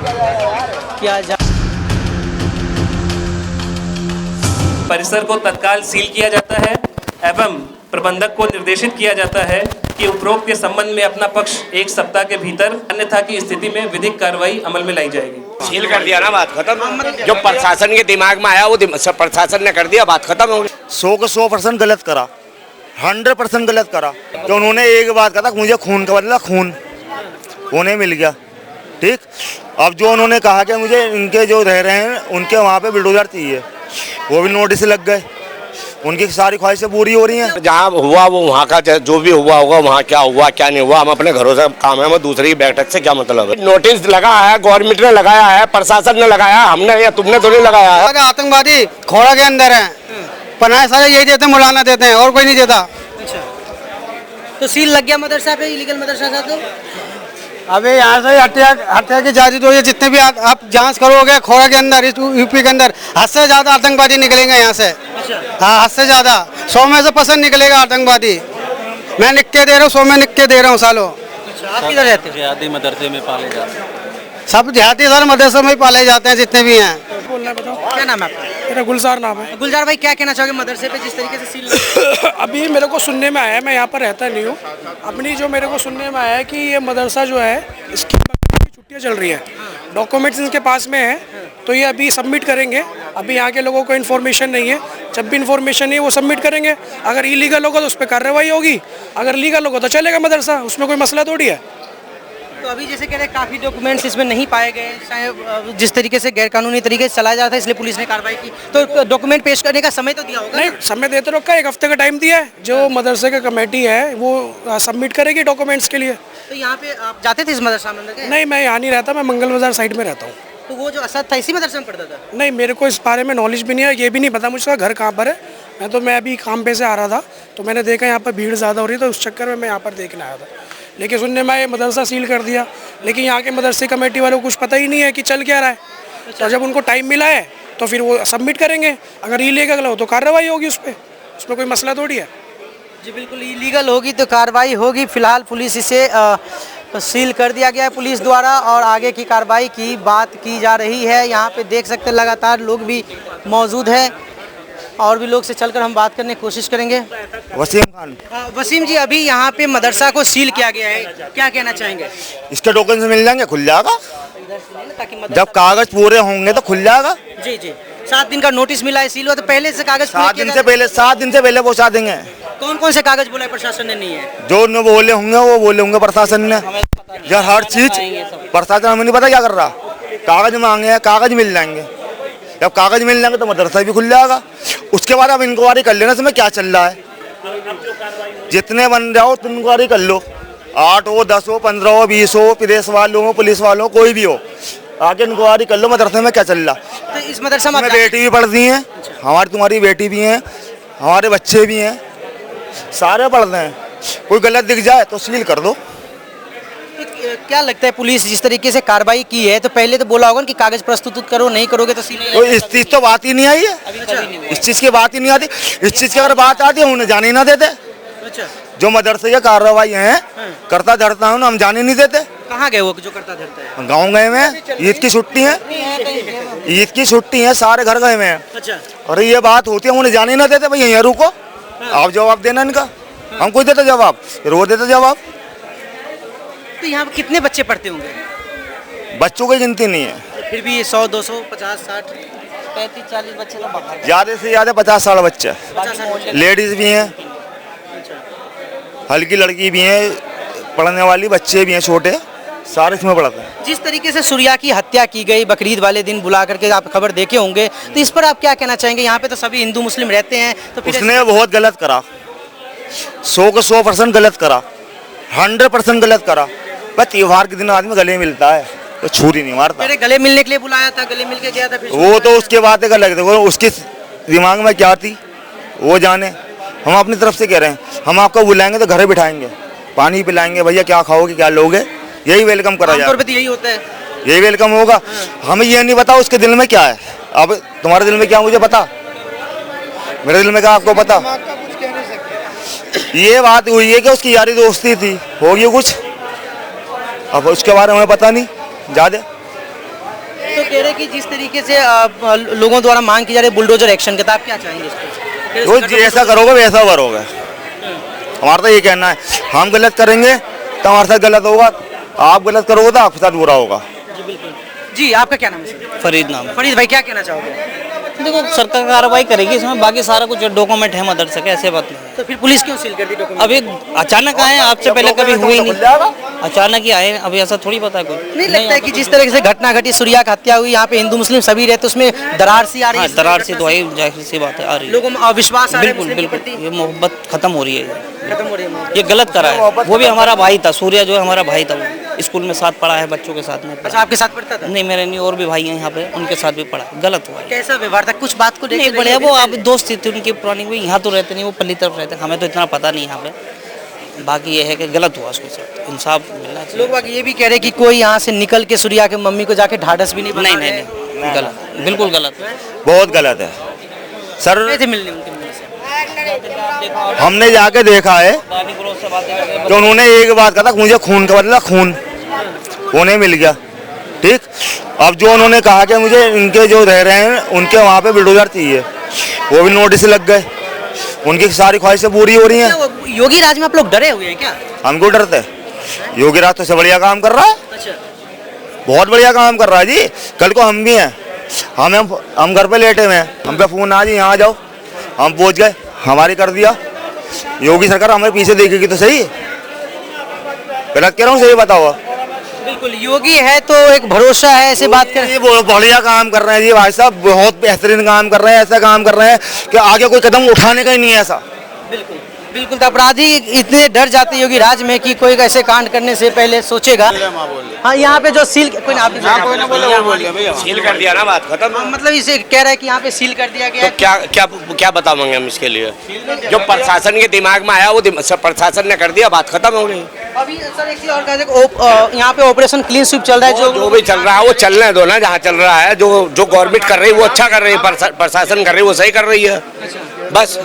किया जा परिसर को तत्काल सील किया जाता है एवं प्रबंधक को निर्देशित किया जाता है कि उपरोक्त के संबंध में अपना पक्ष 1 सप्ताह के भीतर अन्यथा की स्थिति में विधिक कार्रवाई अमल में लाई जाएगी। सील कर दिया ना, बात खत्म। जो प्रशासन के दिमाग में आया वो प्रशासन ने कर दिया, बात खत्म हो गई। 100 को 100% गलत करा, 100% गलत करा। तो उन्होंने एक बात कहा था, मुझे खून का बदला खून, उन्हें मिल गया। ठीक, अब जो उन्होंने कहा कि मुझे इनके जो रह रहे हैं उनके वहाँ पे बुलडोजर चाहिए, वो भी नोटिस लग गए। उनकी सारी ख्वाहिशें पूरी हो रही हैं। जहाँ हुआ वो वहाँ का, जो भी हुआ होगा वहाँ क्या हुआ क्या नहीं हुआ, हम अपने घरों से काम है, वो दूसरी बैठक से क्या मतलब है। नोटिस लगा है, गवर्नमेंट ने लगाया है, प्रशासन ने लगाया, हमने या तुमने तो नहीं लगाया है। आतंकवादी खोड़ा के अंदर है, पनाह सारे यही देते हैं, मौलाना देते हैं, और कोई नहीं देता। अच्छा, तो सील लग गया मदरसा पे, इलीगल मदरसा था। तो अबे यहाँ से हत्या की इजाजत हुई है। जितने भी आप जांच करोगे खोड़ा के अंदर, इस यूपी के अंदर हद से ज्यादा आतंकवादी निकलेंगे यहाँ से। अच्छा, हाँ, हद से ज्यादा 100 में से % निकलेगा आतंकवादी। मैं लिख के दे रहा हूँ, 100 में लिख के दे रहा हूँ सालों। अच्छा, आप किधर रहते हो? देहाती मदरसे में पाले जाते हैं, सब देहाती सर मदरसे में ही पाले जाते हैं जितने भी हैं। क्या नाम है आपका? मेरा गुलजार नाम है। गुलजार भाई, क्या कहना चाहोगे मदरसे पे जिस तरीके से सील अभी मेरे को सुनने में आया है, मैं यहाँ पर रहता नहीं हूँ, अपनी जो मेरे को सुनने में आया है कि ये मदरसा जो है इसकी छुट्टियाँ चल रही है, डॉक्यूमेंट्स इनके पास में है, तो ये अभी सबमिट करेंगे। अभी यहाँ के लोगों को इन्फॉर्मेशन नहीं है, जब भी इन्फॉर्मेशन नहीं है वो सबमिट करेंगे। अगर इलीगल होगा तो उस पर कार्रवाई होगी, अगर लीगल होगा तो चलेगा मदरसा, उसमें कोई मसला थोड़ी है। तो अभी जैसे कह रहे हैं काफ़ी डॉक्यूमेंट्स इसमें नहीं पाए गए, शायद जिस तरीके से गैरकानूनी तरीके से चलाया जा रहा था, इसलिए पुलिस ने कार्रवाई की। तो डॉक्यूमेंट पेश करने का समय तो दिया होगा? नहीं, समय देते रखा, 1 हफ्ते का टाइम दिया है। जो मदरसे का कमेटी है वो सबमिट करेगी डॉक्यूमेंट्स के लिए। तो यहाँ पे आप जाते थे इस मदरसा में? नहीं, मैं यहाँ नहीं रहता, मैं मंगल बाजार साइड में रहता हूँ। तो वो जो असद था इसी मदरसे में पढ़ता था? नहीं, मेरे को इस बारे में नॉलेज भी नहीं है, ये भी नहीं पता मुझका घर कहाँ पर है। मैं अभी काम पे से आ रहा था, तो मैंने देखा यहाँ पर भीड़ ज़्यादा हो रही है, तो उस चक्कर में मैं यहाँ पर देखने आया था। लेकिन सुनने में ये मदरसा सील कर दिया, लेकिन यहाँ के मदरसे कमेटी वालों को कुछ पता ही नहीं है कि चल क्या रहा है। तो जब उनको टाइम मिला है तो फिर वो सबमिट करेंगे, अगर इलीगल हो तो कार्रवाई होगी उस पर, उसमें कोई मसला थोड़ी है। जी बिल्कुल, इलीगल होगी तो कार्रवाई होगी। फिलहाल पुलिस इसे सील कर दिया गया है पुलिस द्वारा, और आगे की कार्रवाई की बात की जा रही है। यहाँ पे देख सकते हैं लगातार लोग भी मौजूद हैं, और भी लोग से चलकर हम बात करने की कोशिश करेंगे। वसीम खान। वसीम जी, अभी यहाँ पे मदरसा को सील किया गया है, क्या कहना चाहेंगे? इसके डॉक्यूमेंट्स मिल जाएंगे, खुल जाएगा। ताकि जब कागज पूरे होंगे तो खुल जाएगा। जी जी, 7 दिन का नोटिस मिला है, सील हुआ तो पहले से कागज 7 दिन से पहले पहुँचा देंगे। कौन कौन से कागज बोला है प्रशासन ने? नहीं है जो न बोले होंगे वो बोले होंगे प्रशासन ने। यार हर चीज प्रशासन हमें नहीं पता क्या कर रहा। कागज मांगे हैं, कागज मिल जाएंगे। जब कागज मिल जाएंगे तो मदरसा भी खुल जाएगा। उसके बाद अब इंक्वायरी कर लेना इसमें क्या चल रहा है। जितने बन जाओ तुम इंक्वायरी कर लो, 8 हो, 10 हो, 15 हो, 20 हो, विदेश वालों हो, पुलिस वालों हो, कोई भी हो, आगे इंक्वायरी कर लो मदरसे में क्या चल रहा। तो इस मदरसा में बेटी भी पढ़ती हैं, हमारी तुम्हारी बेटी भी हैं, हमारे बच्चे भी हैं, सारे पढ़ते हैं। कोई गलत दिख जाए तो सील कर दो। क्या लगता है पुलिस जिस तरीके से कार्रवाई की है, तो पहले तो बोला होगा कि कागज प्रस्तुत करो, नहीं करोगे तो सील? तो इस चीज तो बात ही नहीं आई है। इस चीज की बात ही नहीं आती। इस चीज की अगर बात आती है उन्हें जाने ही ना देते। अच्छा, जो मदरसे की कार्रवाई है करता धरता हूँ हम जाने नहीं देते। कहाँ गए वो जो करता धरता है? गाँव गए में, ईद की छुट्टी है, ईद की छुट्टी है, सारे घर गए में हैं। अच्छा, और ये बात होती है उन्हें जाने ही ना देते। भाई यहीं रुको, आप जवाब देना इनका। हम कोई देते जवाब, वो देते जवाब। तो यहाँ पे कितने बच्चे पढ़ते होंगे? बच्चों की गिनती नहीं है, फिर भी 100, 200, 50, 60, 35, 40 बच्चे तो बाहर। ज्यादा से ज्यादा 50-60 बच्चे। लेडीज भी हैं, हल्की लड़की भी हैं, पढ़ने वाली बच्चे भी हैं, छोटे सारे इसमें पढ़ते हैं। जिस तरीके से सूर्या की हत्या की गई बकरीद वाले दिन बुला करके, आप खबर देखे होंगे, तो इस पर आप क्या कहना चाहेंगे? यहाँ पे तो सभी हिंदू मुस्लिम रहते हैं, तो फिर उसने बहुत गलत करा, 100 को 100% गलत करा, 100% गलत करा। बस त्योहार के दिन आदमी गले मिलता है तो छुरी नहीं मारता। मेरे गले मिलने के लिए बुलाया था, गले मिल के गया था, फिर वो तो उसके बाद अलग थे, उसके दिमाग में क्या थी वो जाने। हम अपनी तरफ से कह रहे हैं, हम आपको बुलाएंगे तो घर बिठाएंगे, पानी पिलाएंगे, भैया क्या खाओगे क्या लोगे, यही वेलकम करा जाए। यही होता है, यही वेलकम होगा। हमें ये नहीं पता उसके दिल में क्या है। अब तुम्हारे दिल में क्या मुझे पता, मेरे दिल में क्या आपको पता। ये बात हुई है कि उसकी यारी दोस्ती थी, होगी कुछ, अब उसके बारे में हमें पता नहीं ज्यादा। कह रहे हैं कि जिस तरीके से लोगों द्वारा मांग की जा रही है बुलडोजर एक्शन के, तो आप क्या चाहेंगे इस पे? वो जैसा करोगे वैसा करोगे, हमारा तो ये कहना है। हम गलत करेंगे तो हमारे साथ गलत होगा, आप गलत करोगे तो आपके साथ बुरा होगा। जी बिल्कुल। जी आपका क्या नाम है? फरीद नाम है। फरीद भाई क्या कहना चाहोगे? देखो सरकार कार्रवाई करेगी इसमें, बाकी सारा कुछ डॉक्यूमेंट है मदरसे के, ऐसे बात नहीं। तो फिर पुलिस क्यों सील कर दी डॉक्यूमेंट? अभी अचानक आए, आपसे पहले कभी हुई नहीं, अचानक ही आए, अभी ऐसा थोड़ी पता है कोई। नहीं लगता है कि जिस तरह से घटना घटी, सूर्या की हत्या हुई, यहाँ पे हिंदू मुस्लिम सभी रहते, उसमें दरार सी आ रही हाँ, है। दरार से तो आई, जाहिर सी बात है आ रही है। लोगों में अविश्वास आ रहा है बिल्कुल मुस्लिम के बिल्कुल, प्रति। ये मोहब्बत खत्म हो रही है, खत्म हो रही है। ये गलत करा है। वो भी हमारा भाई था, सूर्या जो है हमारा भाई था, वो स्कूल में साथ पढ़ा है, बच्चों के साथ में। अच्छा आपके साथ पढ़ता था? नहीं मेरे नहीं, और भी भाई हैं यहाँ पे, उनके साथ भी पढ़ा, गलत हुआ है। कैसा व्यवहार था? कुछ बात को नहीं लेकर बढ़िया, वो आप दोस्त थी उनकी पुरानी, वो यहाँ तो रहते नहीं, वो पल्ली तरफ रहते, हमें तो इतना पता नहीं यहाँ पे। बाकी ये है कि गलत हुआ उसके साथ, इंसाफ मिलना चाहिए। लोग बाकी ये भी कह रहे हैं कि कोई यहाँ से निकल के सूर्या के मम्मी को जाके ढाढ़स भी नहीं बना नहीं रहे। नहीं गलत, बिल्कुल गलत है। बहुत गलत है सर। गए थे मिलने उनके मम्मी से? हमने जाके देखा है तो उन्होंने एक बात कहा था, मुझे खून का बदला खून, उन्हें मिल गया। ठीक, अब जो उन्होंने कहा कि मुझे इनके जो रह रहे हैं उनके वहाँ पे बुलडोजर चाहिए, वो भी नोटिस लग गए, उनकी सारी ख्वाहिशें पूरी हो रही हैं। क्या वो योगी राज में आप लोग डरे हुए हैं क्या? हमको डरते हैं, योगी राज तो से बढ़िया काम कर रहा है, अच्छा बहुत बढ़िया काम कर रहा है जी। कल को हम भी हैं, हम घर पे लेटे हुए हैं, हम पे फोन आ जी यहाँ आ जाओ, हम पहुँच गए, हमारी कर दिया। योगी सरकार हमें पीछे देखेगी तो सही, गलत कह रहा हूँ सही बताओ। बिल्कुल, योगी है तो एक भरोसा है, ऐसे बात कर। ये बहुत बढ़िया काम कर रहे हैं जी भाई साहब, बहुत बेहतरीन काम कर रहे हैं, ऐसा काम कर रहे हैं कि आगे कोई कदम उठाने का ही नहीं है ऐसा। बिल्कुल बिल्कुल, तो अपराधी इतने डर जाते योगी राज में कि कोई ऐसे कांड करने से पहले सोचेगा। हाँ यहाँ पे जो सील, कोई ना सील कर दिया ना, बात खत्म। मतलब इसे कह रहा है कि यहाँ पे सील कर दिया गया तो क्या क्या क्या बताएंगे हम इसके लिए? जो प्रशासन के दिमाग में आया वो प्रशासन ने कर दिया, बात खत्म हो गई। अभी सर एक चीज और कहा जाए, यहाँ पे ऑपरेशन क्लीन स्वीप चल रहा है, जो भी चल रहा है वो चलने दो ना, जहाँ चल रहा है, जो गवर्नमेंट कर रही है वो अच्छा कर रही है, प्रशासन कर रही है वो सही कर रही है, बस।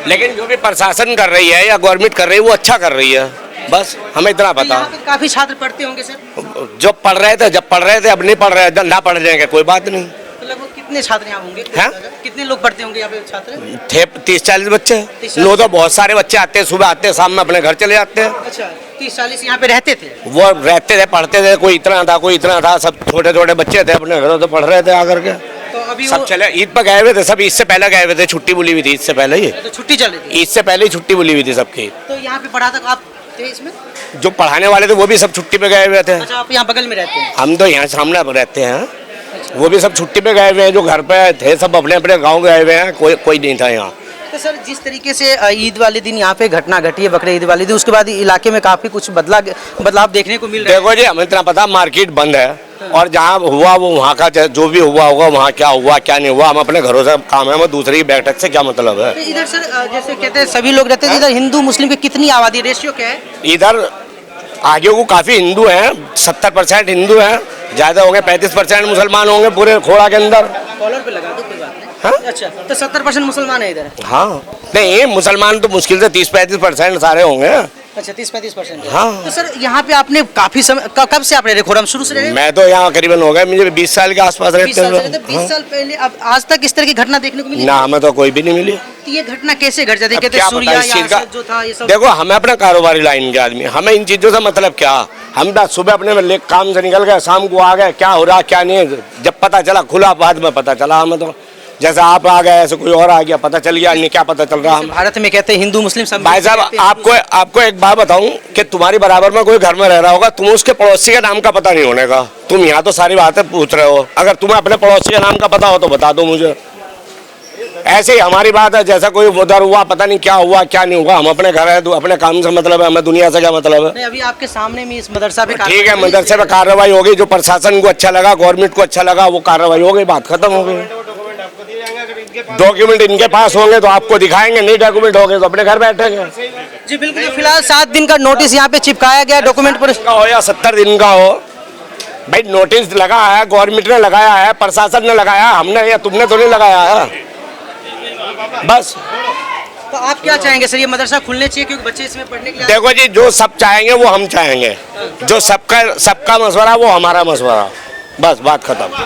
लेकिन जो भी प्रशासन कर रही है या गवर्नमेंट कर रही है वो अच्छा कर रही है, बस हमें इतना पता। यहाँ पे काफी छात्र पढ़ते होंगे सर? जो पढ़ रहे थे, जब पढ़ रहे थे, अब नहीं पढ़ रहे, ना पढ़ जाएंगे कोई बात नहीं। तो लगभग कितने छात्र यहाँ होंगे? हैं? कितने लोग पढ़ते होंगे यहाँ पे छात्र? थे 30-40 बच्चे, 30-40 लो तो बहुत सारे बच्चे आते हैं, सुबह आते हैं, शाम में अपने घर चले जाते हैं। अच्छा 30-40 यहाँ पे रहते थे? वो रहते थे, पढ़ते थे, कोई इतना था कोई इतना था, सब छोटे छोटे बच्चे थे, अपने घरों से पढ़ रहे थे आकर के। तो अभी सब चले, ईद पर गए हुए थे सब, ईद से पहले गए हुए थे, छुट्टी बुली हुई थी ईद से पहले ही, तो छुट्टी चल रही थी, ईद से पहले ही छुट्टी बुली हुई थी सबकी। तो यहाँ पे पढ़ा था आप थे इसमें? जो पढ़ाने वाले थे वो भी सब छुट्टी पे गए हुए थे। अच्छा आप यहाँ बगल में रहते हैं? हम तो यहाँ सामने रहते हैं, वो भी सब छुट्टी पे गए हुए हैं, जो घर पे थे सब अपने अपने गाँव गए हुए हैं, कोई नहीं था यहाँ। तो सर जिस तरीके से ईद वाले दिन यहाँ पे घटना घटी है, बकरीद वाले दिन, उसके बाद इलाके में काफी कुछ बदलाव देखने को मिल रहा है। देखो जी, हमें इतना पता, मार्केट बंद है और जहाँ हुआ वो वहाँ का, जो भी हुआ होगा वहाँ क्या हुआ क्या नहीं हुआ, हम अपने घरों से काम है, हमें दूसरी की बैठक से क्या मतलब है। तो इधर सर जैसे कहते हैं सभी लोग रहते हैं, इधर हिंदू मुस्लिम की कितनी आबादी, रेशियो क्या है? इधर आगे को काफी हिंदू हैं, 70% हिंदू हैं, ज्यादा होंगे 35% मुसलमान होंगे पूरे खोड़ा के अंदर। कॉलर पे लगा दो, कोई बात नहीं। हाँ? अच्छा तो 70% मुसलमान है इधर? हाँ नहीं, मुसलमान तो मुश्किल से 30-35% सारे होंगे। अच्छा 30-35%। हाँ। तो सर यहाँ पे आपने काफी समय, कब से आप रह रहे? खोरम शुरू से रह रहे? मैं तो यहाँ करीबन हो गया मुझे 20 साल के आसपास 20 रहते साल से हुए। रहते, 20 साल पहले अब आज तक इस तरह की घटना देखने को मिली? ना, हमें तो कोई भी नहीं मिली। तो ये घटना कैसे घट जाती है? अब कहते क्या हैं पता सूर्या इस चीज का, जो था ये सब। देखो हमें अपना कारोबारी लाइन के आदमी, हमें इन चीजों से मतलब क्या, हम बस सुबह अपने काम से निकल गए, शाम को आ गए, क्या हो रहा क्या नहीं, जब पता चला खुला, बाद में पता चला हमें। तो जैसे आप आ गए ऐसे कोई और आ गया, पता चल गया, नहीं क्या पता चल रहा। भारत में कहते हैं हिंदू मुस्लिम सब। भाई साहब आपको एक बात बताऊं कि तुम्हारी बराबर में कोई घर में रह रहा होगा, तुम उसके पड़ोसी के नाम का पता नहीं होने का, तुम यहाँ तो सारी बातें पूछ रहे हो, अगर तुम्हें अपने पड़ोसी के नाम का पता हो तो बता दो मुझे। ऐसे ही हमारी बात है, जैसा कोई उधर हुआ पता नहीं क्या हुआ क्या नहीं हुआ, हम अपने घर है, अपने काम से मतलब है, हमें दुनिया से क्या मतलब है। नहीं, अभी आपके सामने में इस मदरसा पे ठीक है, मदरसे पे कार्रवाई हो गई, जो प्रशासन को अच्छा लगा, गवर्नमेंट को अच्छा लगा, वो कार्रवाई हो गई, बात खत्म हो गई। डॉक्यूमेंट इनके पास होंगे तो आपको दिखाएंगे, नहीं डॉक्यूमेंट होंगे तो अपने घर बैठेंगे। जी बिल्कुल। फिलहाल 7 दिन का नोटिस यहाँ पे चिपकाया गया, डॉक्यूमेंट पर का हो या 70 दिन का हो, भाई नोटिस लगा है, गवर्नमेंट ने लगाया है, प्रशासन ने लगाया, हमने या तुमने तो नहीं लगाया है, बस। तो आप क्या चाहेंगे सर, ये मदरसा खुलने चाहिए क्योंकि बच्चे इसमें पढ़ने के लिए? देखो जी, जो सब चाहेंगे वो हम चाहेंगे, जो सबका मशवरा वो हमारा मशवरा, बस बात खत्म।